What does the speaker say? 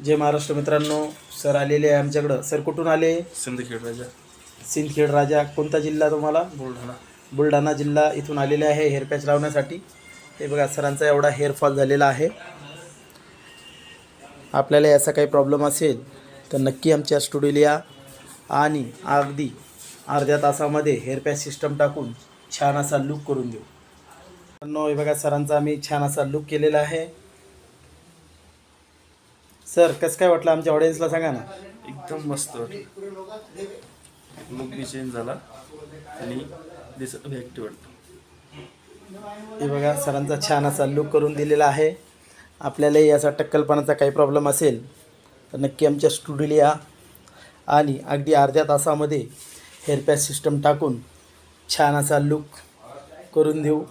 जय महाराष्ट्र मित्रांनो, सर आलेले आहे आमच्याकडं. सर कुठून आले? सिंदखेड राजा, सिंदखेड राजा. कोणता जिल्हा तुम्हाला? बुलढाणा. बुलढाणा जिल्हा. इथून आलेले आहे हेअर पॅच लावण्यासाठी. हे बघा, सरांचा एवढा हेअरफॉल झालेला आहे. आपल्याला याचा काही प्रॉब्लेम असेल तर नक्की आमच्या स्टुडिओला या आणि अगदी अर्ध्या तासामध्ये हेअर पॅच सिस्टम टाकून छान असा लुक करून देऊ. मित्रांनो, हे बघा, सरांचा आम्ही छान असा लुक केलेला आहे. सर कसं काय वाटलं आमच्या ऑडियन्सला सांगा ना. एकदम मस्त वाटलं. लुक बी चेंज झाला आणि दिसत बी ॲक्टिव्ह वाटतं. हे बघा, सरांचा छान असा लुक करून दिलेला आहे. आपल्यालाही याचा टक्कलपणाचा काही प्रॉब्लेम असेल तर नक्की आमच्या स्टुडिओला या आणि अगदी अर्ध्या तासामध्ये हेअर पॅच सिस्टम टाकून छान असा लुक करून देऊ.